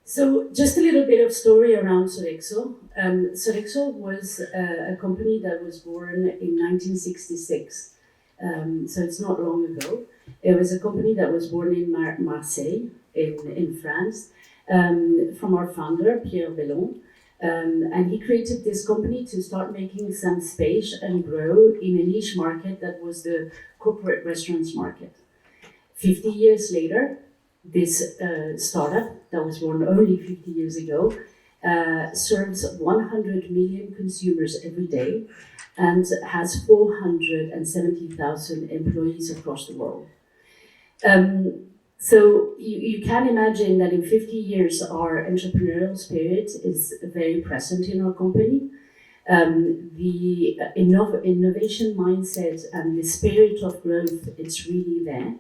So just a little bit of story around Sodexo. Sodexo was a company that was born in 1966. So it's not long ago. It was a company that was born in Marseille, in France, from our founder, Pierre Belen. And he created this company to start making some space and grow in a niche market that was the corporate restaurants market. 50 years later, this startup that was born only 50 years ago serves 100 million consumers every day and has 470,000 employees across the world. So you can imagine that in 50 years, our entrepreneurial spirit is very present in our company. The innovation mindset and the spirit of growth, it's really there.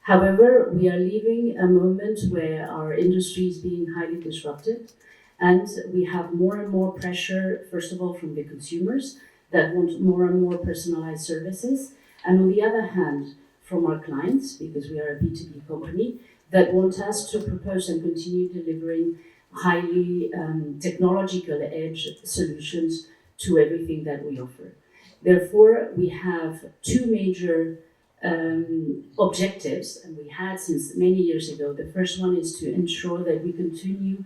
However, we are living a moment where our industry is being highly disrupted, and we have more and more pressure, first of all, from the consumers that want more and more personalized services, and on the other hand, from our clients, because we are a B2B company, that want us to propose and continue delivering highly technological edge solutions to everything that we offer. Therefore, we have two major objectives, and we had since many years ago. The first one is to ensure that we continue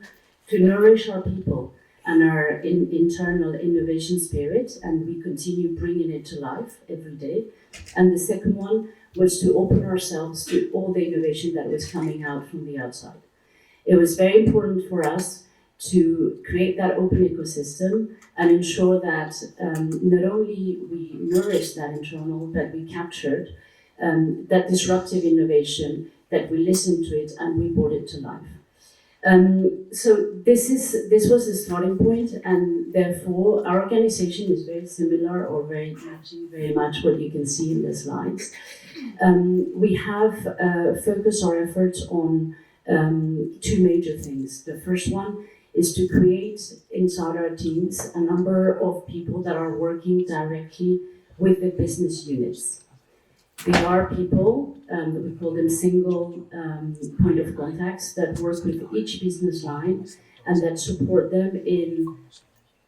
to nourish our people and our internal innovation spirit, and we continue bringing it to life every day. And the second one was to open ourselves to all the innovation that was coming out from the outside. It was very important for us to create that open ecosystem and ensure that not only we nourished that internal, but we captured that disruptive innovation, that we listened to it and we brought it to life. So this was the starting point, and therefore our organization is very similar or very matching very much what you can see in the slides. We have focused our efforts on two major things. The first one is to create inside our teams a number of people that are working directly with the business units. They are people, we call them single point of contacts, that work with each business line and that support them in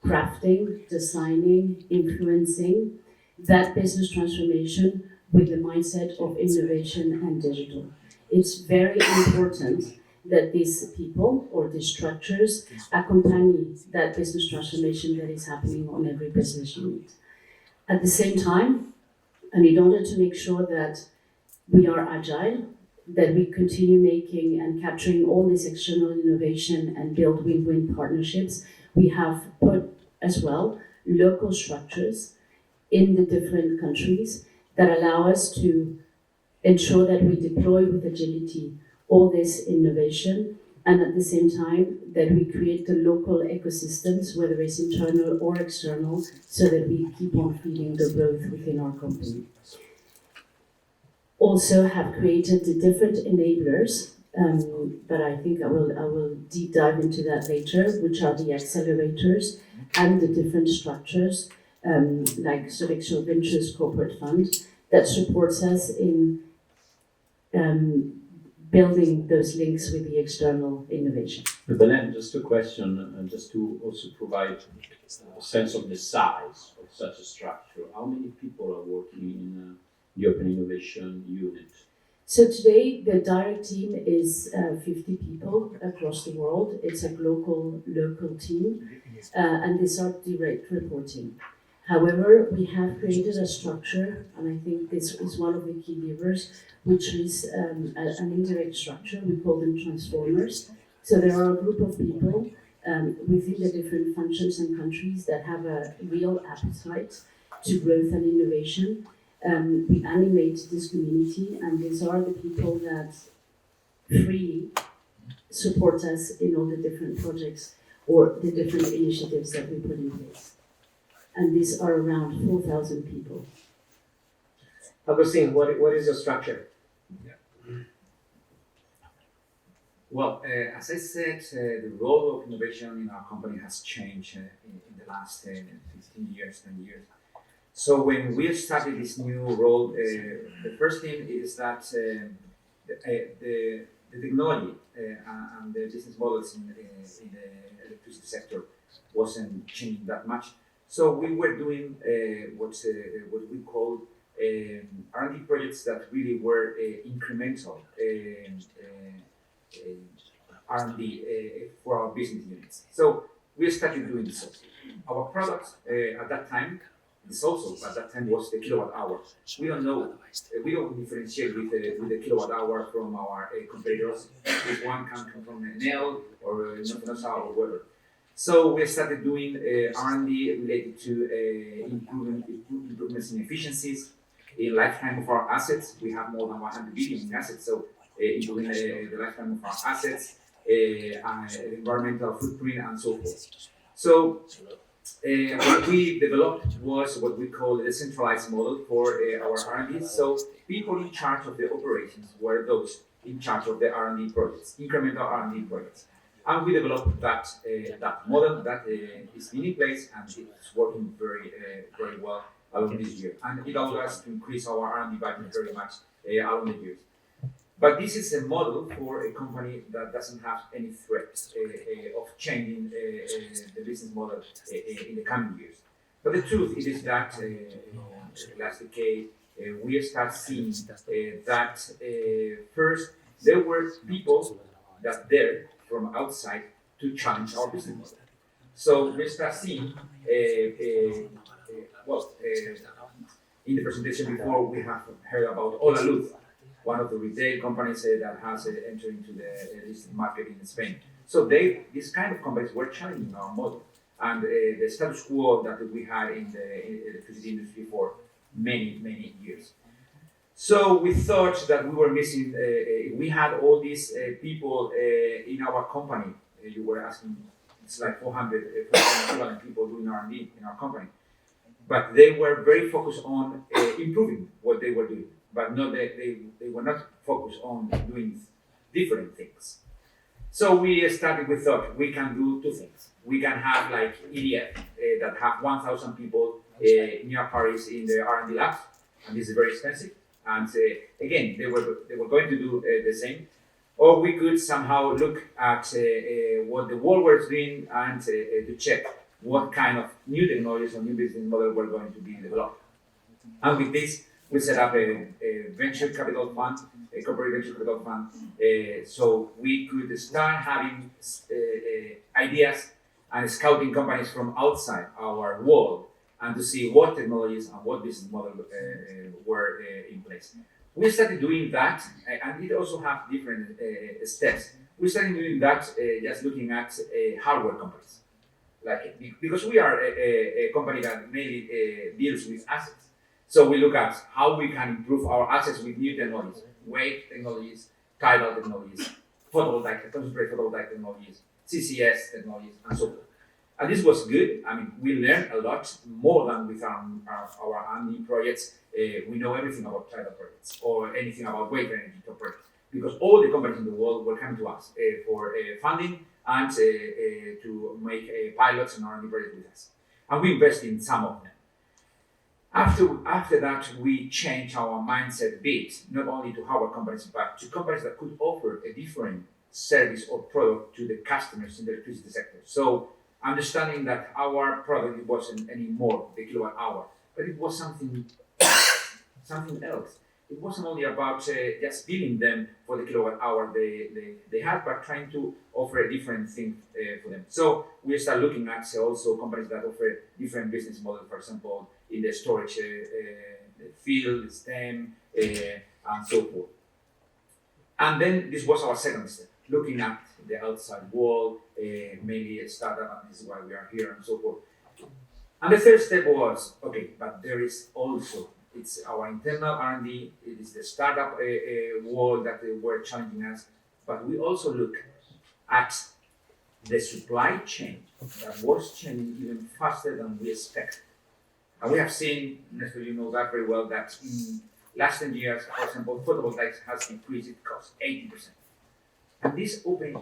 crafting, designing, influencing that business transformation with the mindset of innovation and digital. It's very important that these people or these structures accompany that business transformation that is happening on every business unit. At the same time, and in order to make sure that we are agile, that we continue making and capturing all this external innovation and build win-win partnerships, we have put as well local structures in the different countries that allow us to ensure that we deploy with agility all this innovation, and at the same time that we create the local ecosystems, whether it's internal or external, so that we keep on feeding the growth within our company. Also have created the different enablers, but I think I will deep dive into that later, which are the accelerators and the different structures, like Sodexo Ventures Corporate Fund, that supports us in building those links with the external innovation. Belen, just a question, just to also provide a sense of the size of such a structure. How many people are working in the Open Innovation Unit? So today, the direct team is 50 people across the world. It's a local team, and these are direct reporting. However, we have created a structure, and I think this is one of the key levers, which is an indirect structure. We call them transformers. So there are a group of people within the different functions and countries that have a real appetite to growth and innovation. We animate this community, and these are the people that freely support us in all the different projects or the different initiatives that we put in place. And these are around 4,000 people. Agustin, what is your structure? Well, as I said, the role of innovation in our company has changed in the last 15 years, 10 years. So when we started this new role, the first thing is that the technology and the business models in the electricity sector wasn't changing that much. So we were doing what we call R&D projects that really were incremental R&D for our business units. So we started doing this. Our product at that time, this also at that time was the kilowatt hour. We don't know, we don't differentiate with the kilowatt hour from our competitors. If one can come from Enel or multinational or whatever. So we started doing R&D related to improvements in efficiencies, in lifetime of our assets. We have more than 100 billion in assets, so improving the lifetime of our assets, environmental footprint, and so forth. So what we developed was what we call a centralized model for our R&D. So people in charge of the operations were those in charge of the R&D projects, incremental R&D projects. And we developed that model that is in place and it's working very well along this year. And it allowed us to increase our R&D budget very much along the years. But this is a model for a company that doesn't have any threat of changing the business model in the coming years. But the truth is that last decade we start seeing that first there were people that there from outside to challenge our business model. So we start seeing in the presentation before we have heard about Hola Luz, one of the retail companies that has entered into the listed market in Spain. So these kind of companies were challenging our model and the status quo that we had in the electricity industry for many years. So we thought that we were missing, we had all these people in our company. You were asking, it's like 400 people doing R&D in our company. But they were very focused on improving what they were doing. But no, they were not focused on doing different things. So we started with thought, we can do two things. We can have like EDF that have 1,000 people near Paris in the R&D labs, and this is very expensive. And again, they were going to do the same. Or we could somehow look at what the world was doing and to check what kind of new technologies or new business model were going to be developed. And with this, we set up a venture capital fund, a corporate venture capital fund, so we could start having ideas and scouting companies from outside our world and to see what technologies and what business model were in place. We started doing that, and it also has different steps. We started doing that just looking at hardware companies, because we are a company that mainly deals with assets. So we look at how we can improve our assets with new technologies, wave technologies, tidal technologies, photovoltaic, concentrated photovoltaic technologies, CCS technologies, and so forth. And this was good. I mean, we learned a lot more than with our R&D projects. We know everything about tidal projects or anything about wave energy projects because all the companies in the world were coming to us for funding and to make pilots and R&D projects with us. And we invest in some of them. After that, we changed our mindset a bit, not only to hardware companies, but to companies that could offer a different service or product to the customers in the electricity sector. So understanding that our product wasn't anymore the kilowatt hour, but it was something else. It wasn't only about just billing them for the kilowatt hour they had, but trying to offer a different thing for them. So we start looking at also companies that offer different business models, for example, in the storage field, STEM, and so forth. And then this was our second step, looking at the outside world, mainly a startup, and this is why we are here, and so forth. And the third step was, okay, but there is also, it's our internal R&D, it is the startup world that were challenging us, but we also look at the supply chain that was changing even faster than we expected. And we have seen, Ernesto, you know that very well, that in last 10 years, for example, photovoltaics has increased its cost 80%. And this opened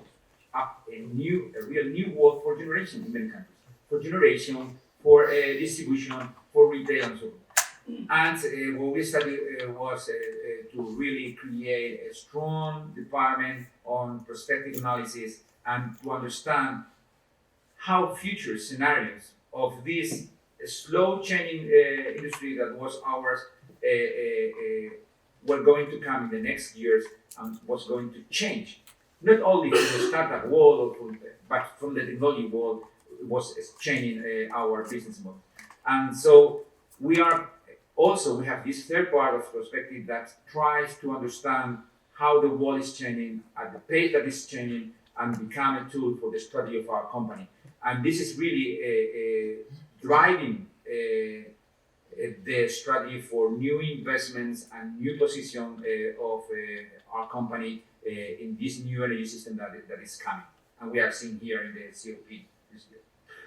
up a real new world for generation in many countries. For generation, for distribution, for retail, and so on. And what we studied was to really create a strong department on prospective analysis and to understand how future scenarios of this slow changing industry that was ours were going to come in the next years and was going to change. Not only from the startup world, but from the technology world, was changing our business model. And so we have this third part of perspective that tries to understand how the world is changing at the pace that it's changing and become a tool for the strategy of our company. And this is really driving the strategy for new investments and new position of our company in this new energy system that is coming. And we are seeing here in the COP this year.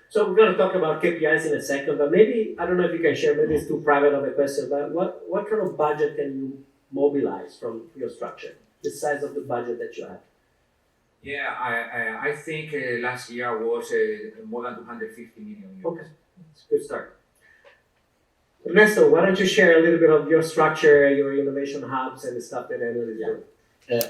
So we're going to talk about KPIs in a second, but maybe, I don't know if you can share, maybe it's too private of a question, but what kind of budget can you mobilize from your structure? The size of the budget that you have? Yeah, I think last year was more than 250 million euros. Okay, it's a good start. Ernesto, why don't you share a little bit of your structure, your innovation hubs, and the stuff that Enel is doing?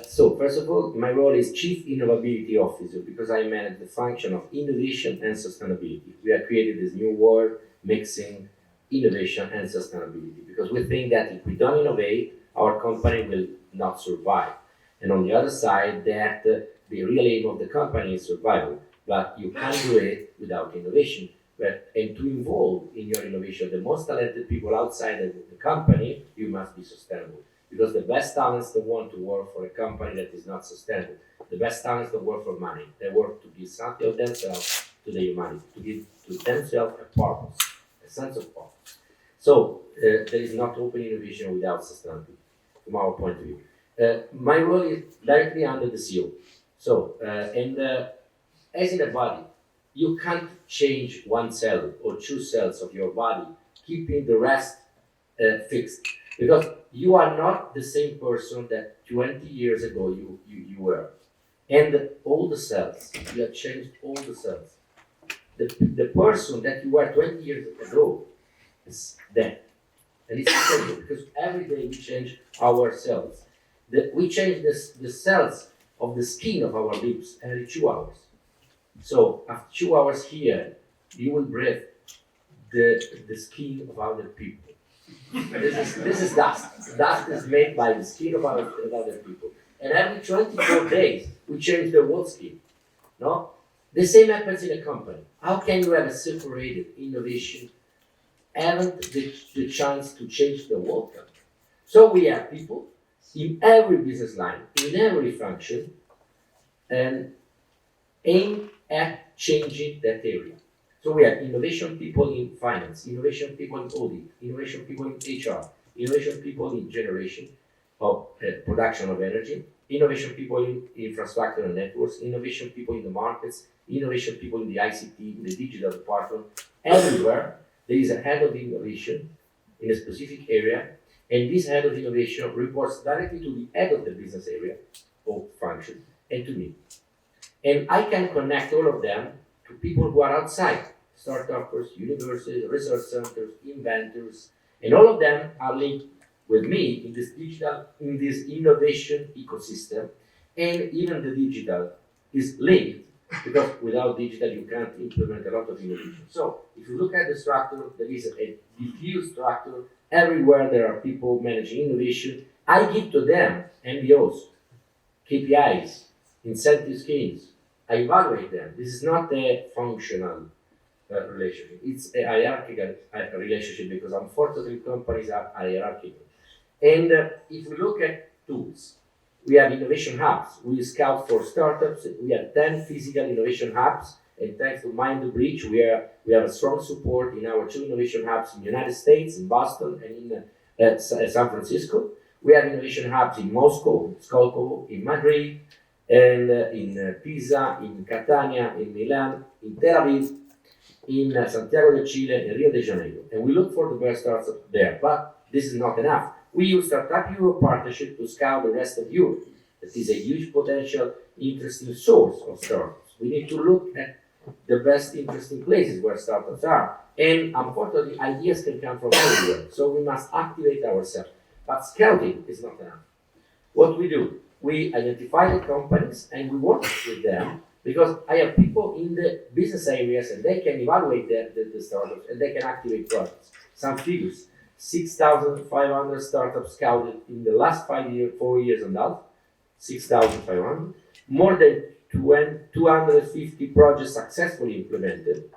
So first of all, my role is Chief Innovability Officer because I manage the function of innovation and sustainability. We have created this new word mixing innovation and sustainability because we think that if we don't innovate, our company will not survive. And on the other side, that the real aim of the company is survival, but you can't do it without innovation. And to involve in your innovation the most talented people outside of the company, you must be sustainable. Because the best talents don't want to work for a company that is not sustainable. The best talents don't work for money. They work to give something of themselves to the humanity, to give to themselves a purpose, a sense of purpose. So there is not open innovation without sustainability, from our point of view. My role is directly under the CEO. So, as in a body, you can't change one cell or two cells of your body, keeping the rest fixed. Because you are not the same person that 20 years ago you were. And all the cells, you have changed all the cells. The person that you were 20 years ago is dead. And it's essential because every day we change our cells. We change the cells of the skin of our lips every 2 hours. So after 2 hours here, you will breathe the skin of other people. This is dust. Dust is made by the skin of other people. And every 24 days, we change the whole skin. No? The same happens in a company. How can you have a separated innovation, haven't the chance to change the whole company? So we have people in every business line, in every function, and aim at changing that area. So we have innovation people in finance, innovation people in audit, innovation people in HR, innovation people in generation of production of energy, innovation people in infrastructure and networks, innovation people in the markets, innovation people in the ICT, in the digital department. Everywhere there is a head of innovation in a specific area, and this head of innovation reports directly to the head of the business area or function and to me. And I can connect all of them to people who are outside, startups, universities, research centers, inventors, and all of them are linked with me in this innovation ecosystem. And even the digital is linked because without digital you can't implement a lot of innovation. So if you look at the structure, there is a diffuse structure. Everywhere there are people managing innovation. I give to them MBOs, KPIs, incentive schemes. I evaluate them. This is not a functional relationship. It's a hierarchical relationship because unfortunately companies are hierarchical. And if we look at tools, we have innovation hubs. We scout for startups. We have 10 physical innovation hubs. And thanks to Mind the Bridge, we have a strong support in our 2 innovation hubs in the United States, in Boston, and in San Francisco. We have innovation hubs in Moscow, Scaleup, in Madrid, and in Pisa, in Catania, in Milan, in Tel Aviv, in Santiago de Chile, in Rio de Janeiro. And we look for the best startups there. But this is not enough. We use Startup Europe partnership to scout the rest of Europe. That is a huge potential, interesting source of startups. We need to look at the best interesting places where startups are. And unfortunately, ideas can come from everywhere. So we must activate ourselves. But scouting is not enough. What we do, we identify the companies and we work with them because I have people in the business areas and they can evaluate the startups and they can activate projects. Some figures, 6,500 startups scouted in the last 4 years and a half, 6,500, more than 250 projects successfully implemented,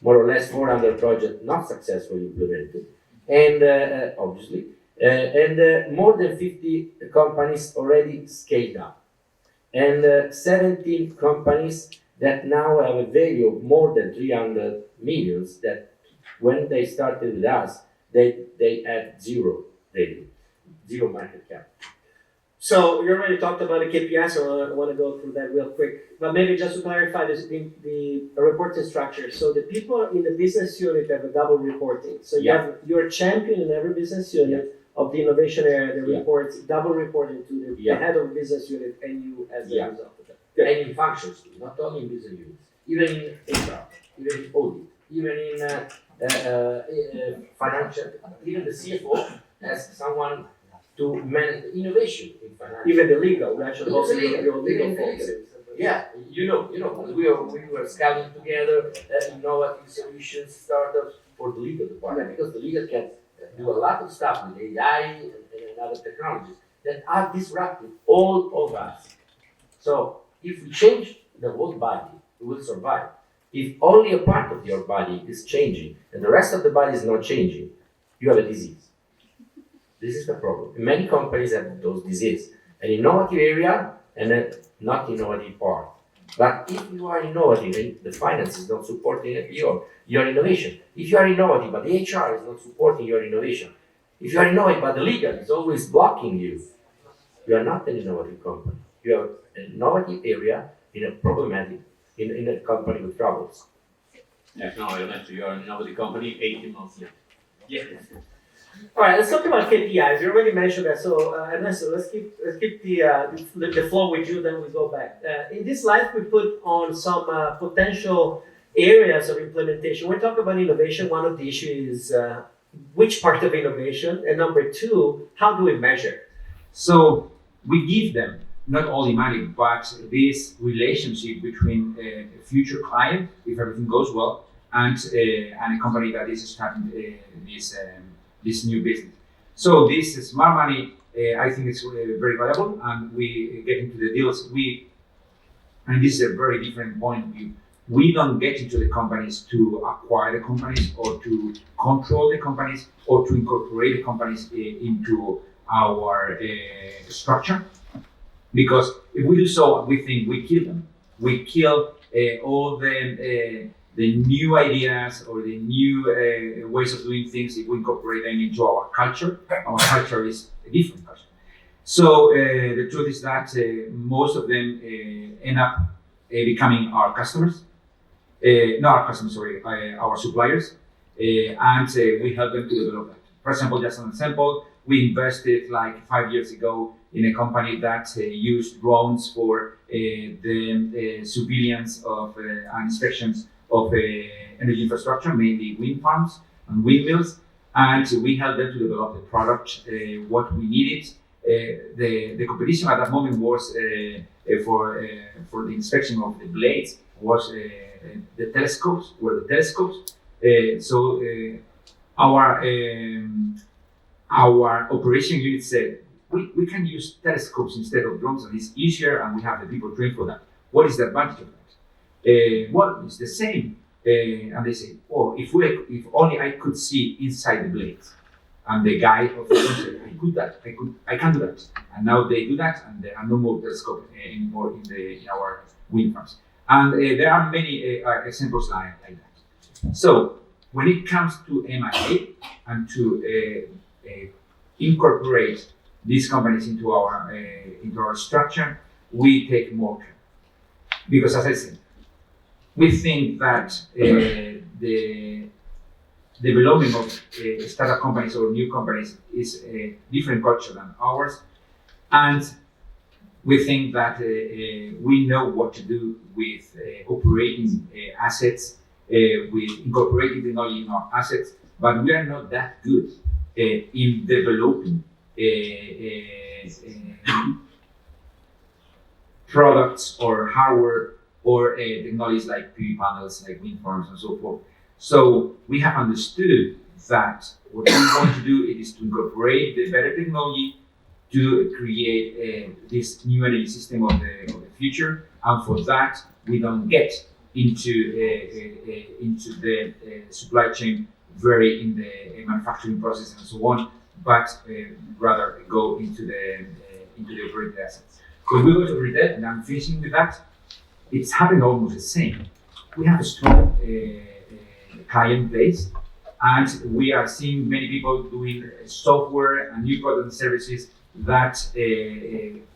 more or less 400 projects not successfully implemented, and obviously, and more than 50 companies already scaled up, and 17 companies that now have a value of more than 300 millions that when they started with us, they had zero value, zero market cap. So you already talked about the KPIs, so I want to go through that real quick. But maybe just to clarify this, the reporting structure. So the people in the business unit have a double reporting. So you're a champion in every business unit of the innovation area that reports, double reporting to the head of the business unit and you as a result of that. Good. And in functions too, not only in business units, even in HR, even in audit, even in financial, even the CFO has someone to manage innovation in finance. Even the legal, we actually also legal folks. Yeah, you know, we were scouting together innovative solutions, startups for the legal department because the legal can do a lot of stuff with AI and other technologies that are disrupting all of us. So if we change the whole body, we will survive. If only a part of your body is changing and the rest of the body is not changing, you have a disease. This is the problem. Many companies have those diseases, an innovative area and a not innovative part. But if you are innovative and the finance is not supporting your innovation, if you are innovative but the HR is not supporting your innovation, if you are innovative but the legal is always blocking you, you are not an innovative company. You have an innovative area in a problematic, in a company with troubles. Yeah, no, Ernesto, you are an innovative company, 18 months later. Yeah. All right, let's talk about KPIs. You already mentioned that. So, Ernesto, let's keep the flow with you. Then we go back. In this slide, we put on some potential areas of implementation. When we talk about innovation, one of the issues is which part of innovation, and number two, how do we measure? So we give them not only money, but this relationship between a future client, if everything goes well, and a company that is starting this new business. So this smart money, I think it's very valuable, and we get into the deals. And this is a very different point of view. We don't get into the companies to acquire the companies or to control the companies or to incorporate the companies into our structure. Because if we do so, we think we kill them. We kill all the new ideas or the new ways of doing things if we incorporate them into our culture. Our culture is a different culture. So the truth is that most of them end up becoming our customers. Not our customers, sorry, our suppliers. And we help them to develop that. For example, just an example, we invested like 5 years ago in a company that used drones for the surveillance of and inspections of energy infrastructure, mainly wind farms and windmills, and we helped them to develop the product, what we needed. The competition at that moment was for the inspection of the blades was the telescopes. So our operation unit said, we can use telescopes instead of drones, and it's easier, and we have the people trained for that. What is the advantage of that? Well, it's the same. And they say, oh, if only I could see inside the blades. And the guy of the drone said, I can do that. And now they do that, and there are no more telescopes anymore in our wind farms. And there are many examples like that. So when it comes to M&A and to incorporate these companies into our structure, we take more care. Because as I said, we think that the development of startup companies or new companies is a different culture than ours. And we think that we know what to do with operating assets, with incorporating technology in our assets, but we are not that good in developing products or hardware or technologies like PV panels, like wind farms and so forth. So we have understood that what we want to do is to incorporate the better technology to create this new energy system of the future, and for that we don't get into the supply chain very in the manufacturing process and so on, but rather go into the operating assets. When we go to retail, and I'm finishing with that, it's happening almost the same. We have a strong client base, and we are seeing many people doing software and new products and services that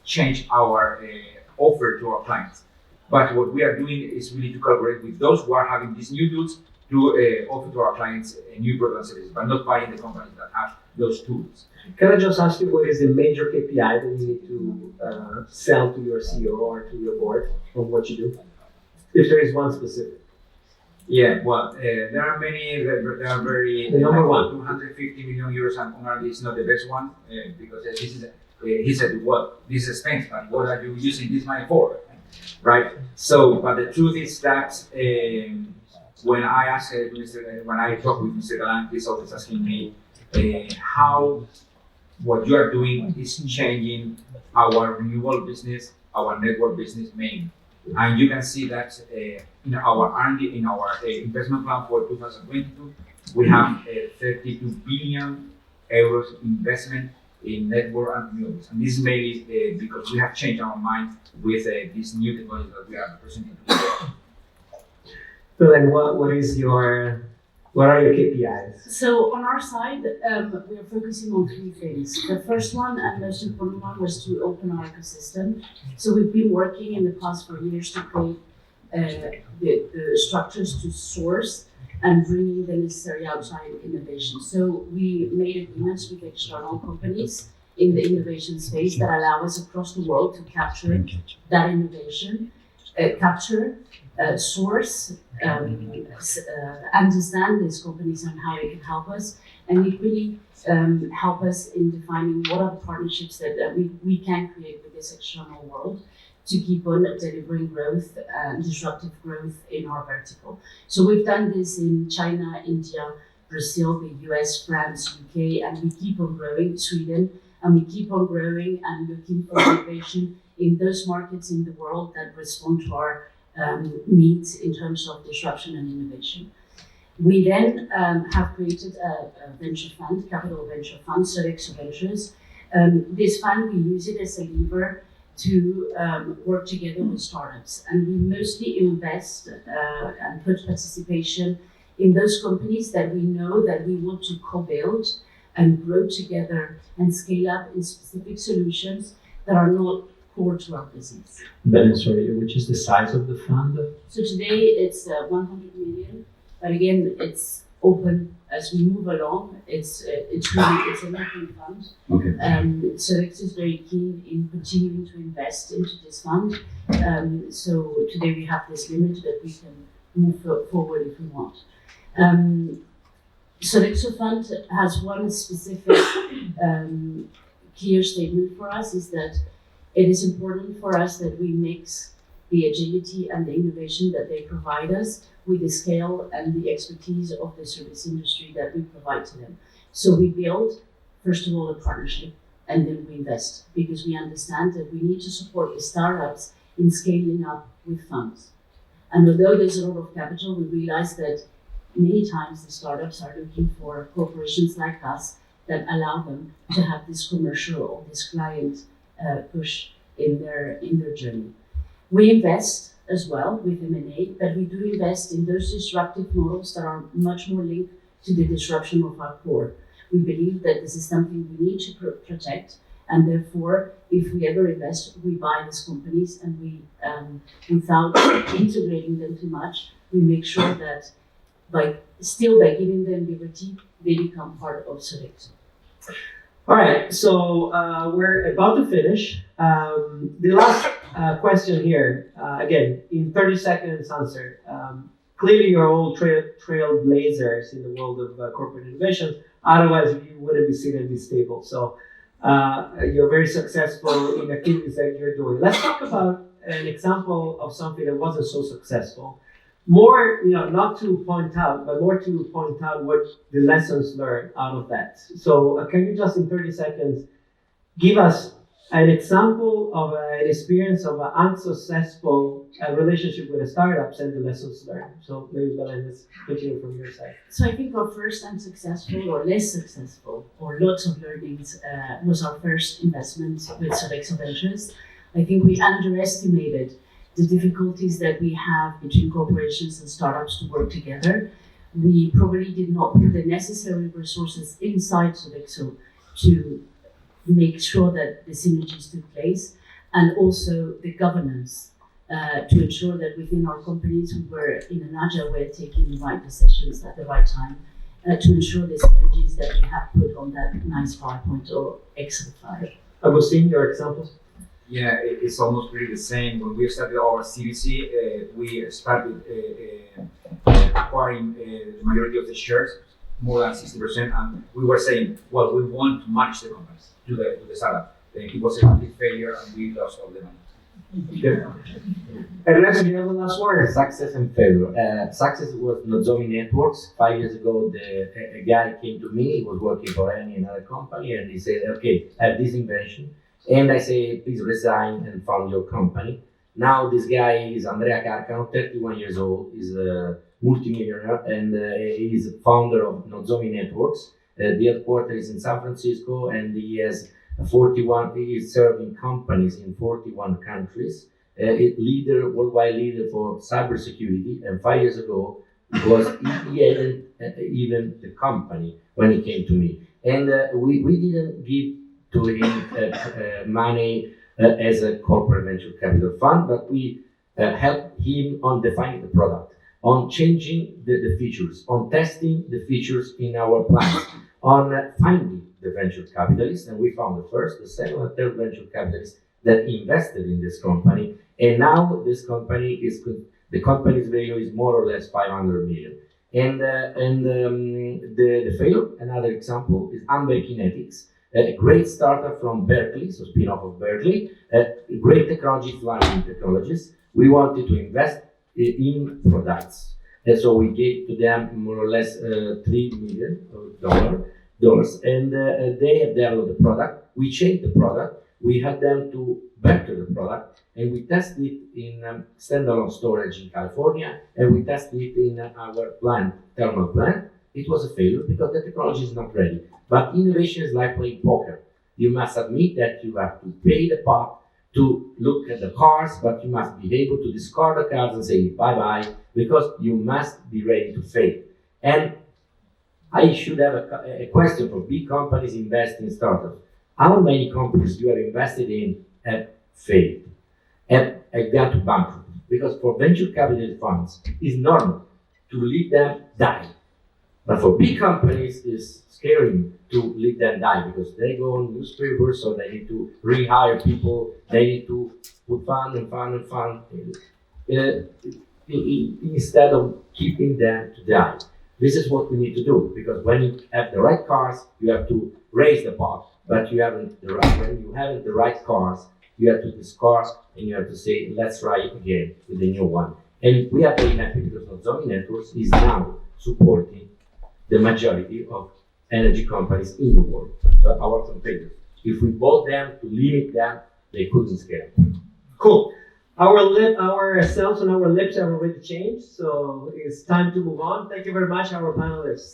change our offer to our clients. But what we are doing is really to collaborate with those who are having these new tools to offer to our clients new products and services, but not buying the companies that have those tools. Can I just ask you what is the major KPI that you need to sell to your CEO or to your board from what you do? If there is one specific. Yeah, well, there are many that are very. The number one. 250 million euros and on is not the best one because this is. He said, well, this is Spain, but what are you using this money for? Right? So, but the truth is that when I asked when I talk with Mr. Galan, he's always asking me how what you are doing is changing our renewable business, our network business mainly. And you can see that in our R&D, in our investment plan for 2022, we have 32 billion euros investment in network and renewables. And this is mainly because we have changed our mind with these new technologies that we are presenting today. So then what are your KPIs? So on our side, we are focusing on three things. The first one and most important one was to open our ecosystem. So we've been working in the past 4 years to create the structures to source and bringing the necessary outside innovation. So we made agreements with external companies in the innovation space that allow us across the world to capture that innovation, source, understand these companies and how they can help us, and equally help us in defining what are the partnerships that we can create with this external world to keep on delivering growth, disruptive growth in our vertical. So we've done this in China, India, Brazil, the US, France, UK, and we keep on growing, Sweden, and we keep on growing and looking for innovation in those markets in the world that respond to our needs in terms of disruption and innovation. We then have created a venture fund, capital venture fund, Sodexo Ventures. This fund, we use it as a lever to work together with startups. And we mostly invest and put participation in those companies that we know that we want to co-build and grow together and scale up in specific solutions that are not core to our business. Belen, sorry, which is the size of the fund? So today it's 100 million, but again, it's open as we move along. It's an open fund. Okay. Sodexo is very keen in continuing to invest into this fund. So today we have this limit that we can move forward if we want. Sodexo Fund has one specific clear statement for us, is that it is important for us that we mix the agility and the innovation that they provide us with the scale and the expertise of the service industry that we provide to them. So we build, first of all, a partnership, and then we invest, because we understand that we need to support the startups in scaling up with funds. And although there's a lot of capital, we realize that many times the startups are looking for corporations like us that allow them to have this commercial or this client push in their journey. We invest as well with M&A, but we do invest in those disruptive models that are much more linked to the disruption of our core. We believe that this is something we need to protect, and therefore, if we ever invest, we buy these companies, and we, without integrating them too much, we make sure that by giving them liberty, they become part of Sodexo. All right, so we're about to finish. The last question here, again, in 30 seconds answer. Clearly, you're all trailblazers in the world of corporate innovation. Otherwise, you wouldn't be sitting at this table. So you're very successful in activities that you're doing. Let's talk about an example of something that wasn't so successful. More, not to point out, but more to point out what the lessons learned out of that. So can you just in 30 seconds give us an example of an experience of an unsuccessful relationship with a startups and the lessons learned? So maybe Belen, let's continue from your side. So I think our first unsuccessful or less successful or lots of learnings was our first investment with Sodexo Ventures. I think we underestimated the difficulties that we have between corporations and startups to work together. We probably did not put the necessary resources inside Sodexo to make sure that the synergies took place, and also the governance to ensure that within our companies we were in an agile way taking the right decisions at the right time to ensure the synergies that we have put on that nice 5.0 Excel file. Agustin, your examples? Yeah, it's almost really the same. When we started our CVC, we started acquiring the majority of the shares, more than 60%, and we were saying, well, we want to manage the companies, do the startup. It was a complete failure, and we lost all the money. Ernesto, you have the last word. Success and failure. Success was Nozomi Networks. 5 years ago, a guy came to me. He was working for another company, and he said, "Okay, I have this invention." And I say, "Please resign and found your company." Now this guy is Andrea Carcano, 31 years old. He's a multimillionaire, and he's founder of Nozomi Networks. The headquarters is in San Francisco, and he has 41. He is serving companies in 41 countries. Worldwide leader for cybersecurity. And 5 years ago, he hadn't even the company when he came to me. And we didn't give to him money as a corporate venture capital fund, but we helped him on defining the product, on changing the features, on testing the features in our plans, on finding the venture capitalists, and we found the first, the second, and third venture capitalists that invested in this company, and now this company the company's value is more or less 500 million. And the failure, another example, is Amber Kinetics, a great startup from Berkeley, so spin-off of Berkeley, great technology, flying technologies. We wanted to invest in products, and so we gave to them more or less $3 million, and they have developed the product. We changed the product. We had them to better the product, and we tested it in standalone storage in California, and we tested it in our thermal plant. It was a failure because the technology is not ready. But innovation is like playing poker. You must admit that you have to pay the pot to look at the cards, but you must be able to discard the cards and say bye-bye, because you must be ready to fail. And I should have a question for big companies investing in startups. How many companies you are invested in have failed, have gone to bankrupt? Because for venture capital funds, it's normal to let them die. But for big companies, it's scary to let them die because they go on newspapers, so they need to rehire people, they need to put fund, instead of keeping them to die. This is what we need to do, because when you have the right cars, you have to raise the pot, but when you haven't the right cars, you have to discard and you have to say, let's try again with the new one. And we are very happy because Nozomi Networks is now supporting the majority of energy companies in the world, so our competitors. If we bought them to limit them, they couldn't scale. Cool. Our cells and our lips have already changed, so it's time to move on. Thank you very much, our panelists.